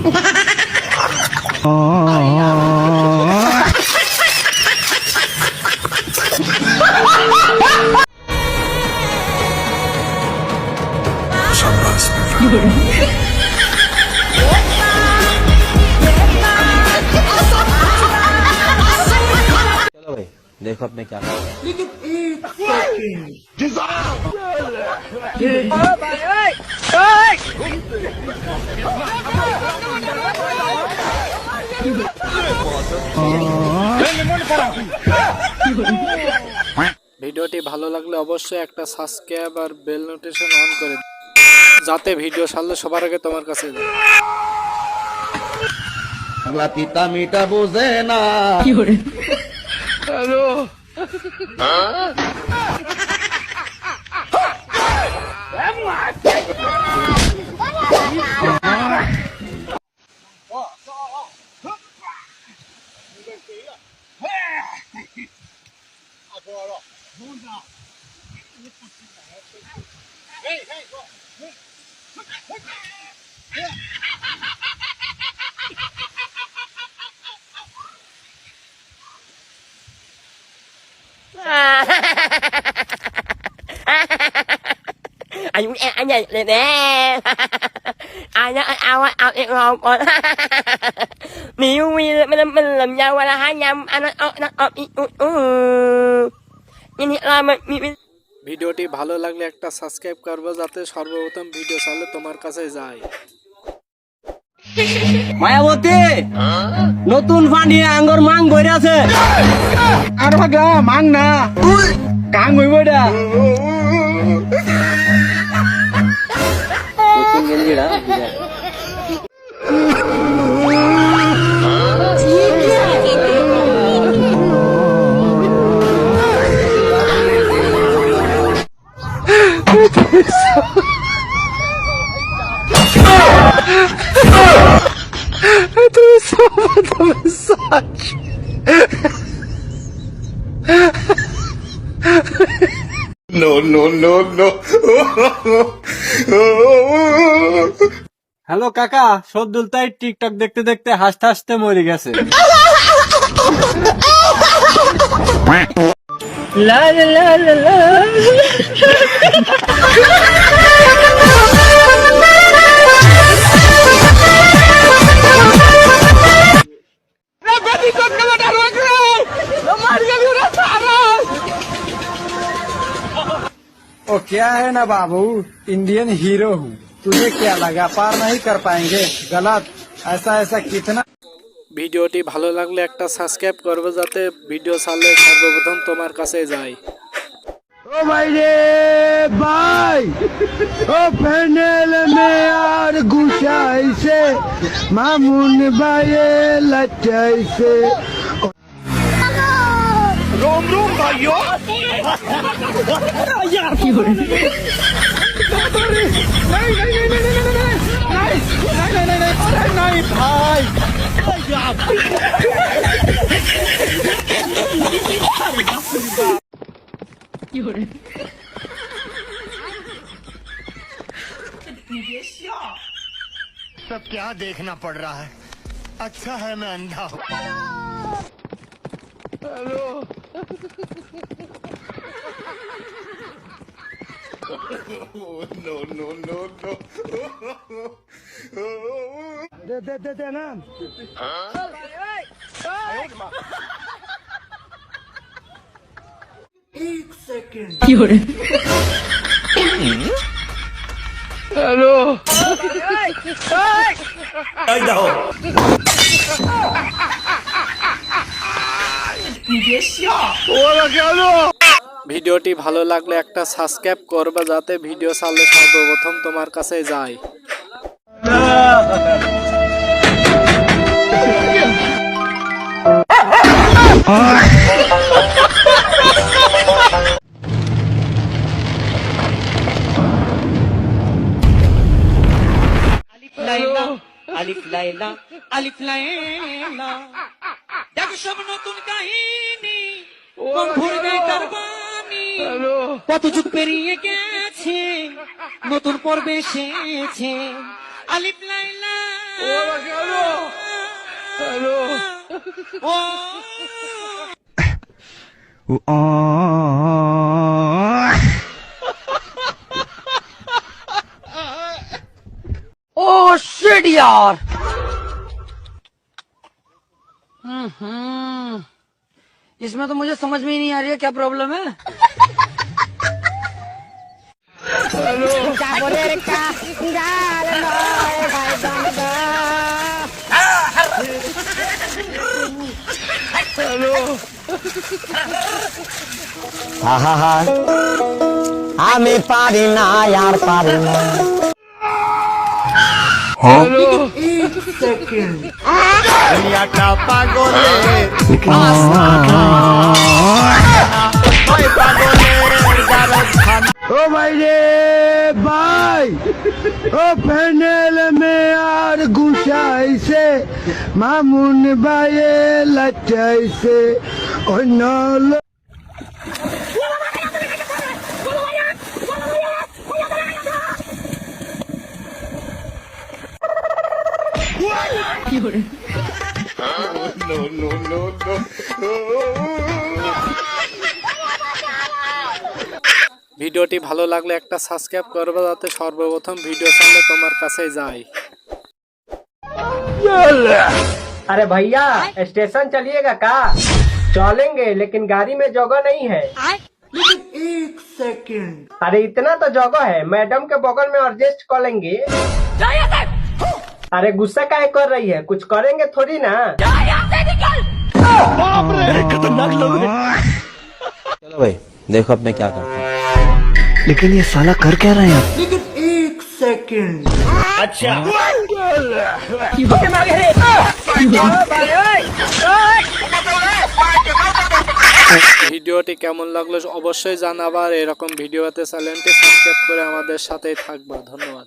चलो भाई देखो अब मैं क्या ভিডিওটি ভালো লাগলে অবশ্যই একটা সাবস্ক্রাইব আর বেল নোটিফিকেশন অন করে দিন, যাতে ভিডিও ছাড়লে সবার আগে তোমার কাছে যায়। পিতা মিটা বোঝে না। Hello anh này nè anh ao em không còn nếu mình làm nhau là hai nhăm anh ভিডিওটি ভালো লাগলে একটা সাবস্ক্রাইব করবে, যাতে সর্বপ্রথম ভিডিও ছাড়লে তোমার কাছে যায়। মায়াবতী নতুন পানি আঙ্গুর মাং বইরে আছে। আর ভাগা মাং না কাং হইব এটা নতুন গেঞ্জিটা Это самое massage. No. হ্যালো কাকা, সদ্দুল তাই টিকটক দেখতে দেখতে হাসতে হাসতে মরে গেছে। la la la la la ओ क्या है ना बाबू, इंडियन हीरो हूँ, तुझे क्या लगा पार नहीं कर पाएंगे? गलत, ऐसा कितना। ভিডিওটি ভালো লাগলে একটা সাবস্ক্রাইব করবে, যাতে ভিডিও ছাড়লে সর্বপ্রথম তোমার কাছে যায়। ओ भाई रे भाई ओ फैनल में यार गुसाई से मामून भाई लचाई से रोम भाइयों यार नहीं भाई सब क्या देखना पड़ रहा है? अच्छा है मैं अंधा हूँ। दे ना एक सेकंड हेलो ভিডিওটি ভালো লাগলে একটা সাবস্ক্রাইব করবে, যাতে ভিডিও ছাড়লে সর্বপ্রথম তোমার কাছে যায়। আলিফ লাইলা আলিফ লাইলা দেখো সব নতুন কাহিনী মন ভরবে তার বাণী কত যুগ পেরিয়ে গেছে নতুন পর্বে এসেছে ओ शिट यार। इसमें तो मुझे समझ में ही नहीं आ रही है क्या प्रॉब्लम है। আমি পারি না আর পারি না दुनिया का पागल ओ भाई रे भाई ओ पैनल में यार गुसाई से मामून बाये लचाई से ओ नौल ভিডিওটি ভালো লাগলে একটা সাবস্ক্রাইব করবে যাতে সর্বপ্রথম ভিডিও সামনে তোমার কাছে যায়। अरे भैया स्टेशन चलिएगा का? चलेंगे लेकिन गाड़ी में जगह नहीं है। एक सेकंड। अरे इतना तो जगह है, मैडम के बगल में एडजस्ट कर लेंगे। अरे गुस्सा काहे कर रही है, कुछ करेंगे थोड़ी ना। चलो भाई देखो अब मैं क्या करता हूँ। लेकिन ये साला कर क्या रहे हैं? लेकिन एक सेकंड। ভিডিওটি কেমন লাগলো অবশ্যই জানাবা। আর এরকম ভিডিও পেতে চ্যানেলটি সাবস্ক্রাইব করে আমাদের সাথেই থাকবা। ধন্যবাদ।